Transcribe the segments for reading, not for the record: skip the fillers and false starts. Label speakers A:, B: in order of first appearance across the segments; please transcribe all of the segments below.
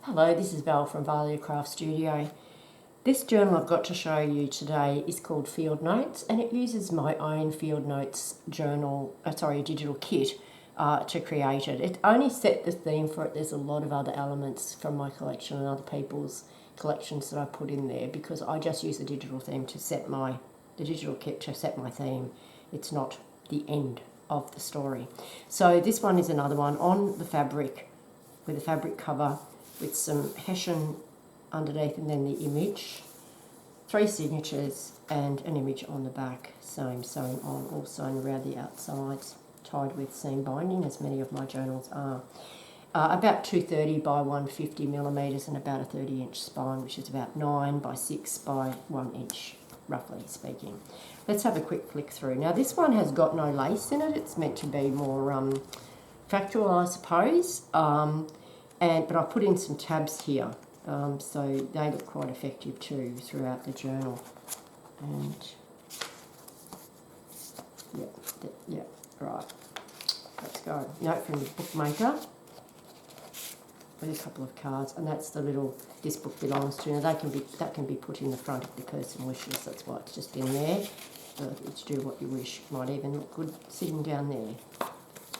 A: Hello, this is Val from Valia Craft Studio. This journal I've got to show you today is called Field Notes, and it uses my own Field Notes digital kit to create it. It only set the theme for it. There's a lot of other elements from my collection and other people's collections that I put in there because I just use the digital theme to set the digital kit to set my theme. It's not the end of the story. So this one is another one on the fabric with a fabric cover with some Hessian underneath and then the image, 3 signatures and an image on the back, sewing on, all sewn around the outsides, tied with seam binding as many of my journals are. About 230 by 150 millimetres and about a 30-inch spine, which is about 9 by 6 by 1 inch, roughly speaking. Let's have a quick flick through. Now this one has got no lace in it. It's meant to be more factual, I suppose. But I put in some tabs here, so they look quite effective too throughout the journal. And yeah, right. Let's go. Note from the bookmaker with a couple of cards, and that's the little this book belongs to. Now that can be put in the front if the person wishes. That's why it's just in there. It's do what you wish. Might even look good sitting down there.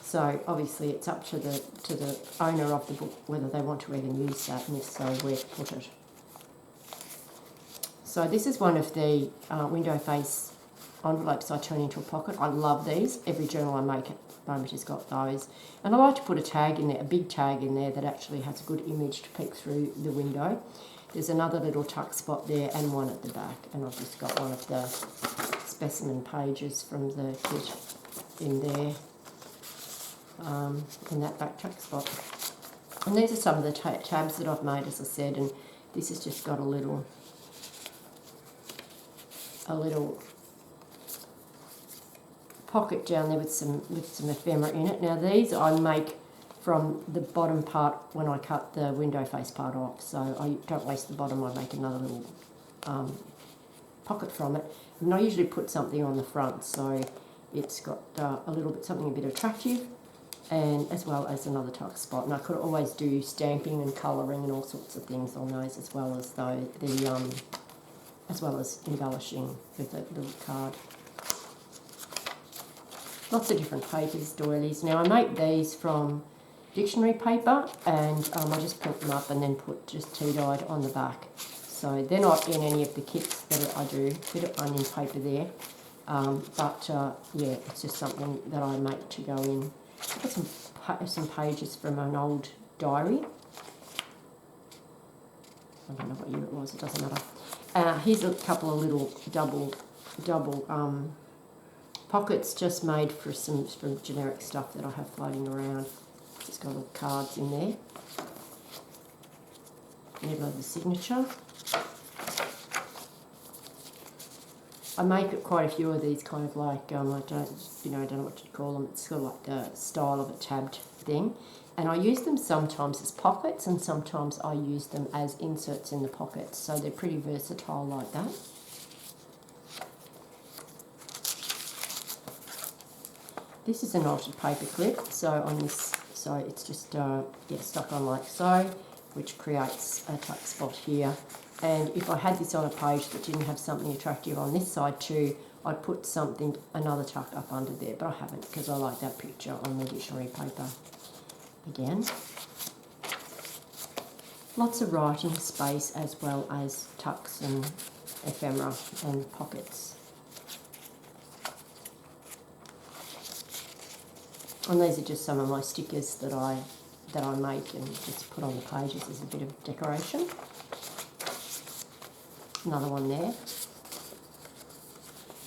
A: So obviously it's up to the owner of the book whether they want to even use that, and if so, where to put it. So this is one of the window face envelopes I turn into a pocket. I love these. Every journal I make at the moment has got those. And I like to put a tag in there, a big tag in there that actually has a good image to peek through the window. There's another little tuck spot there and one at the back. And I've just got one of the specimen pages from the kit in there. In that back tuck spot. And these are some of the tabs that I've made, as I said, and this has just got a little pocket down there with some ephemera in it. Now these I make from the bottom part when I cut the window face part off, so I don't waste the bottom. I make another little pocket from it, and I usually put something on the front so it's got something a bit attractive, and as well as another tuck spot. And I could always do stamping and colouring and all sorts of things on those, as well as embellishing with a little card. Lots of different papers, doilies. Now I make these from dictionary paper, and I just print them up and then put just tea-dyed on the back. So they're not in any of the kits that I do. Bit of onion paper there, yeah, it's just something that I make to go in. I've got some pages from an old diary. I don't know what year it was, it doesn't matter. Here's a couple of little double pockets just made from generic stuff that I have floating around. Just got little cards in there. Never the signature. I make quite a few of these kind of like, I don't know what to call them. It's sort of like the style of a tabbed thing. And I use them sometimes as pockets and sometimes I use them as inserts in the pockets. So they're pretty versatile like that. This is an altered paper clip. So it's just stuck on like so, which creates a tuck spot here. And if I had this on a page that didn't have something attractive on this side too, I'd put another tuck up under there, but I haven't because I like that picture on the dictionary paper. Again, lots of writing space as well as tucks and ephemera and pockets. And these are just some of my stickers that I make and just put on the pages as a bit of decoration. Another one there,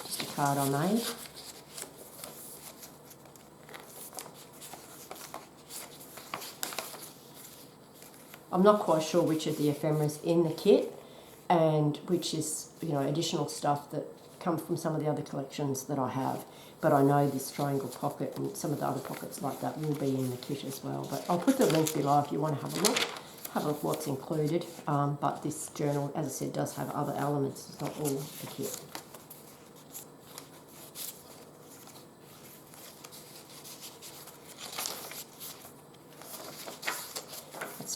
A: just a card I made. I'm not quite sure which of the ephemera's in the kit and which is, additional stuff that comes from some of the other collections that I have. But I know this triangle pocket and some of the other pockets like that will be in the kit as well. But I'll put the link below if you want to have a look. Have a look what's included, but this journal, as I said, does have other elements. It's not all the kit.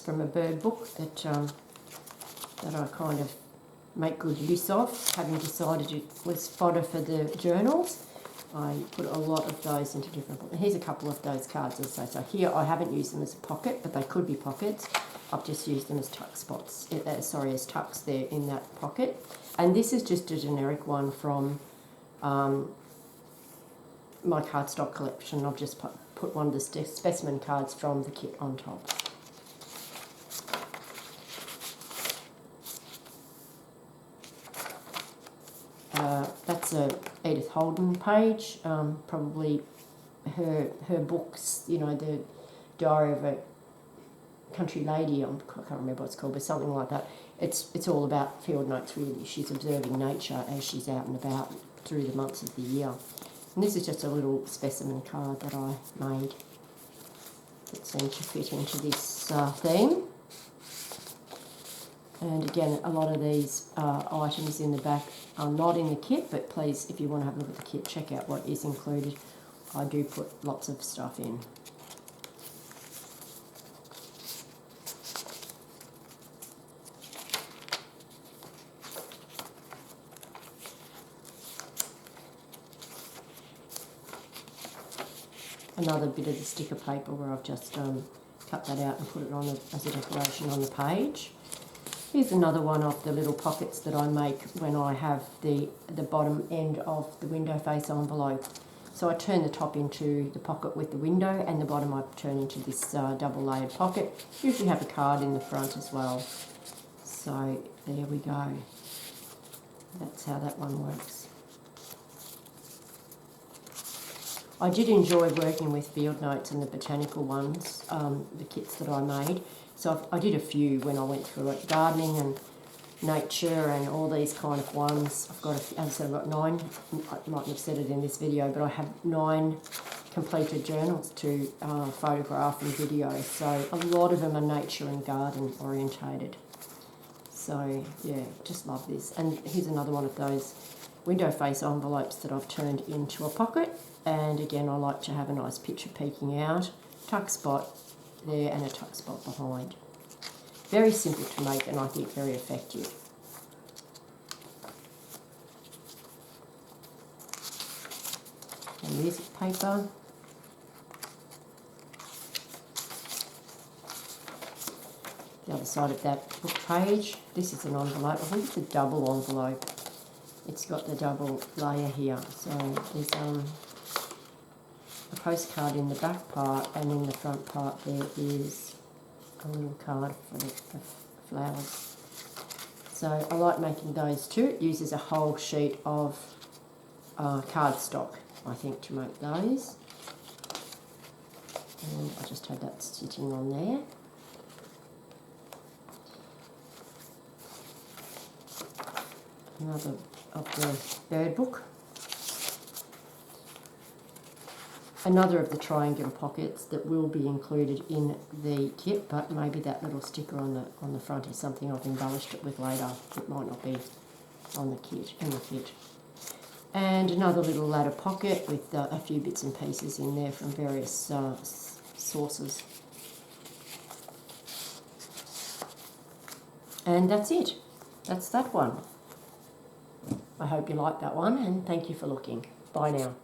A: from a bird book that I kind of make good use of, having decided it was fodder for the journals. I put a lot of those into different books. Here's a couple of those cards, as I say. So here I haven't used them as a pocket, but they could be pockets. I've just used them as tuck spots, as tucks there in that pocket. And this is just a generic one from my cardstock collection. I've just put one of the specimen cards from the kit on top. That's a Edith Holden page, probably her books, you know, the Diary of a Country Lady, I can't remember what it's called, but something like that. It's all about field notes, really. She's observing nature as she's out and about through the months of the year. And this is just a little specimen card that I made that seemed to fit into this theme. And again, a lot of these items in the back are not in the kit, but please, if you want to have a look at the kit, check out what is included. I do put lots of stuff in. Another bit of the sticker paper where I've just cut that out and put it on as a decoration on the page. Here's another one of the little pockets that I make when I have the bottom end of the window face envelope. So I turn the top into the pocket with the window, and the bottom I turn into this double layered pocket. Usually have a card in the front as well. So there we go. That's how that one works. I did enjoy working with field notes and the botanical ones, the kits that I made. So I did a few when I went through it, gardening and nature and all these kind of ones. I've got, as I said, I've got 9, I mightn't have said it in this video, but I have 9 completed journals to photograph and video. So a lot of them are nature and garden orientated. So yeah, just love this. And here's another one of those window face envelopes that I've turned into a pocket. And again, I like to have a nice picture peeking out, tuck spot there and a tuck spot behind. Very simple to make and I think very effective. And music paper. The other side of that book page, this is an envelope. I think it's a double envelope. It's got the double layer here. So there's a postcard in the back part, and in the front part there is a little card for the flowers. So I like making those too. It uses a whole sheet of cardstock, I think, to make those. And I just had that sitting on there. Another of the bird book. Another of the triangular pockets that will be included in the kit, but maybe that little sticker on the front is something I've embellished it with later. It might not be on the kit, in the kit. And another little ladder pocket with a few bits and pieces in there from various sources. And that's it. That's that one. I hope you like that one, and thank you for looking. Bye now.